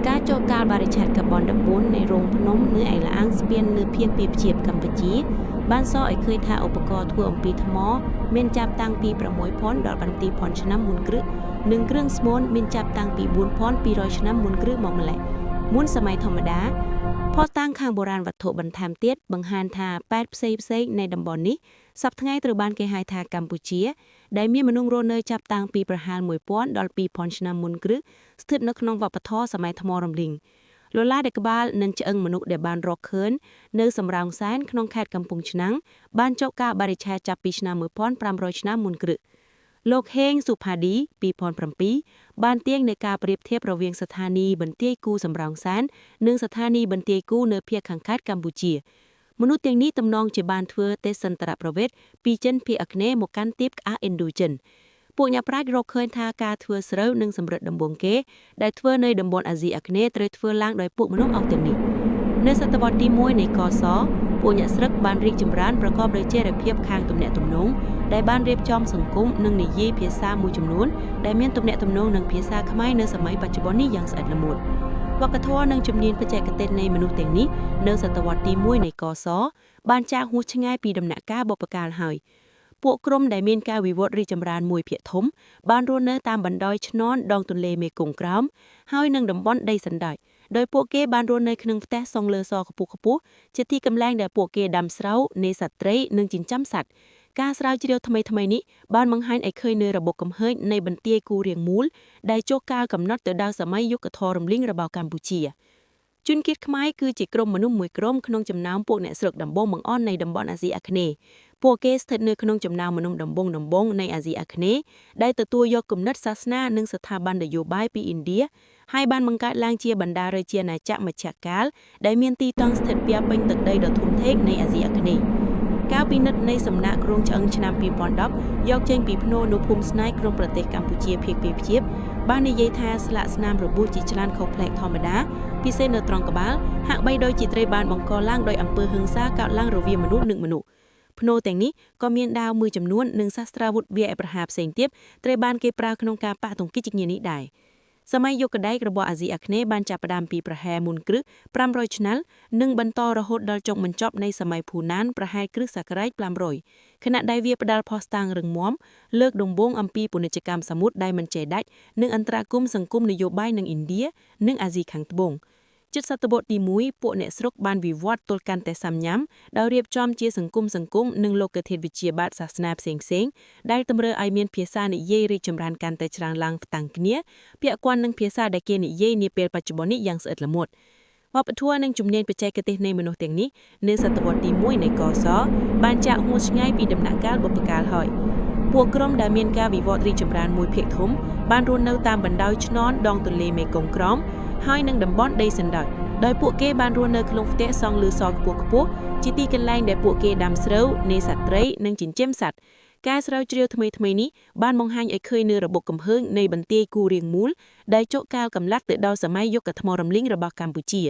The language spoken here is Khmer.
ការចូលកាលបរិច្ឆេទកាបូន14នៃរោងភ្នំនៅឯឡាងស្ពាននៅភៀកពីជាកម្ពុជាបានសរឲ្យឃើញថាឧបករណ៍ធ្វើអំពីថ្មមានចាប់តាំងពី6,000ដល់7,000ឆ្នាំមុនគ្រឹះនិងគ្រឿងស្មូនមានចាប់តាំងពី4,200ឆ្នាំមុនគ្រឹះមកម្ល៉េះមុនសម័យធម្មតាផតតាំងខាងបុរាណវត្ថុបន្ថែមទៀតបង្ហាញថាប៉ែតផ្សេងនៃតំបន់នេះសប្តាហ៍ថ្ងៃត្រូវបានគេហៅថាកម្ពុជាដែលមានមនុស្សរស់នៅចាប់តាំងពីប្រហែល1,000ដល់2,000ឆ្នាំមុនគ្រឹះស្ថិតនៅក្នុងវប្បធម៌សម័យថ្មរំលីងលឡាដេកបាលនិងឆ្អឹងមនុស្សដែលបានរកឃើញនៅសំរោងសែនក្នុងខេត្តកំពង់ឆ្នាំងបានចុះការបរិច្ឆេទចាប់ពីឆ្នាំ1,500ឆ្នាំមុនគ្រឹះលោកហេងសុផាឌី2007បានទាញនៅការប្រៀបធៀបរវាងស្ថានីយបន្ទាយគូសំរោងសែននិងស្ថានីយបន្ទាយគូនៅភាគខាងកើតកម្ពុជាមនុស្សទាំងនេះទំនងជាបានធ្វើទេសន្តរប្រវេទពីចិនភាគអាគ្នេយ៍មកកាន់ទីបក្អាឥណ្ឌូចិនពួកអ្នកប្រាជ្ញរកឃើញថាការធ្វើស្រូវនិងសម្រិតដំបូងគេដែលធ្វើនៅតំបន់អាស៊ីអាគ្នេយ៍ត្រូវធ្វើឡើងដោយពួកមនុស្សអស់ទាំងនេះនៅសតវត្សទី1នៃកសពួកអ្នកស្រុកបានរីកចម្រើនប្រកបដោយចីរភាពខាងទំនាក់ទំនងដែលបានរៀបចំសង្គមនិងនិយាយភាសាមួយចំនួនដែលមានទំនាក់ទំនងនឹងភាសាខ្មែរនៅសម័យបច្ចុប្បន្ននេះយ៉ាងស្អិតល្មួតវប្បធម៌និងជំនាញបច្ចេកទេសនៃមនុស្សទាំងនេះនៅសតវត្សទី1នៃកសបានចាកហួសឆ្ងាយពីដំណាក់កាលបុព្វកាលហើយពួកក្រុមដែលមានការវិវត្តរីកចម្រើនមួយភាគធំបានរស់នៅតាមបណ្ដោយឈ្នន់ដងទន្លេមេគង្គក្រោមហើយនឹងតំបន់ដីសណ្តែកដោយពួកគេបានរស់នៅក្នុងផ្ទះសង់លើសខ្ពស់ជាទីកន្លែងដែលពួកគេដាំស្រូវនេសាទត្រីនិងចិញ្ចឹមសត្វការស្រាវជ្រាវថ្មីនេះបានបង្ហាញឲ្យឃើញនូវរបបកំហើញនៃបន្ទាយគូរាងមូលដែលចុះកាលកំណត់ទៅដល់សម័យយុគធររំលីងរបស់កម្ពុជាជនជាតិខ្មែរគឺជាក្រុមមនុស្សមួយក្រុមក្នុងចំណោមពួកអ្នកស្រុកដំបងបង្អន់នៃតំបន់អាស៊ីអាគ្នេយ៍ពួកគេស្ថិតនៅក្នុងចំណោមមនុស្សដំបងនៃអាស៊ីអាគ្នេយ៍ដែលទទួលយកគំនិតសាសនានិងស្ថាប័ននយោបាយពីឥណ្ឌាហើយបានបង្កើតឡើងជាបណ្ដារាជាណាចក្រមជ្ឈកាលដែលមានទីតាំងស្ថិតពាក់ពេញទឹកដីដ៏ធំធេងនៃអាស៊ីអាគ្នេយ៍ការពិនិត្យនៃសំណាក់គ្រងឆ្អឹងឆ្នាំ2010យកចេញពីភ្នូរនៅភូមិស្នៃក្រុងប្រទេសកម្ពុជាភាគពីភ្ជាបបាននិយាយថាស្លាកស្នាមរបួសជាច្រើនខុសប្លែកធម្មតាពិសេសនៅត្រង់ក្បាលហាក់បីដូចជាត្រីបានបង្កឡើងដោយអំពើហិង្សាកើតឡើងរវាងមនុស្សនិងមនុស្សភ្នូរទាំងនេះក៏មានដាវមួយចំនួននិងសាស្ត្រាវុធវាយប្រហារផ្សេងទៀតត្រូវបានគេប្រើក្នុងការប៉ះទង្គិចជានេះដែរសម័យយុគដែករបស់អាស៊ីអាគ្នេយ៍បានចាប់ផ្ដើមពីប្រហែលមុនគ្រឹះ500ឆ្នាំនិងបន្តរហូតដល់ចុងបញ្ចប់នៃសម័យភូណានប្រហែលគ្រិស្តសករាជ500ខណៈដែលវាផ្ដល់ផុសតាំងរឹងមាំលើកដំបូងអំពីពាណិជ្ជកម្មសមុទ្រដែលមិនចេះដាច់និងអន្តរាគមន៍សង្គមនយោបាយនឹងឥណ្ឌានិងអាស៊ីខាងត្បូងជិតសតវត្សទី1ពួកអ្នកស្រុកបានវិវត្តទល់កាន់តែសាំញ៉ាំដោយរៀបចំជាសង្គមនិងលោកធាតុវិទ្យាបាទសាសនាផ្សេងដែលតម្រូវឲ្យមានភាសានិយាយរីកចម្រើនកាន់តែច្រើនឡើងផ្តាំងគ្នាពាក់ព័ន្ធនឹងភាសាដែលគេនិយាយនាពេលបច្ចុប្បន្ននេះយ៉ាងស្អិតល្មួតវប្បធម៌និងជំនាញបច្ចេកទេសនៃមនុស្សទាំងនេះនៅសតវត្សទី1នៃកសបានចាក់ហួសឆ្ងាយពីដំណាក់កាលបុព្វកាលហើយពួកក្រុមដែលមានការវិវត្តរីកចម្រើនមួយភាគធំបានរស់នៅតាមបណ្ដោយឈ្នន់ដងទន្លេមេគង្គក្រោមហើយនឹងតំបន់ដីសណ្តែកដោយពួកគេបានរស់នៅក្នុងផ្ទះសង់លើសខ្ពស់ជាទីកន្លែងដែលពួកគេដាំស្រូវនេសាទត្រីនិងចិញ្ចឹមសត្វការស្រាវជ្រាវថ្មីនេះបានបង្ហាញឲ្យឃើញនូវរបបកំហើញនៃបន្ទាយគូរាងមូលដែលចុះកាលកំណត់ទៅដល់សម័យយុគថ្មរំលីងរបស់កម្ពុជា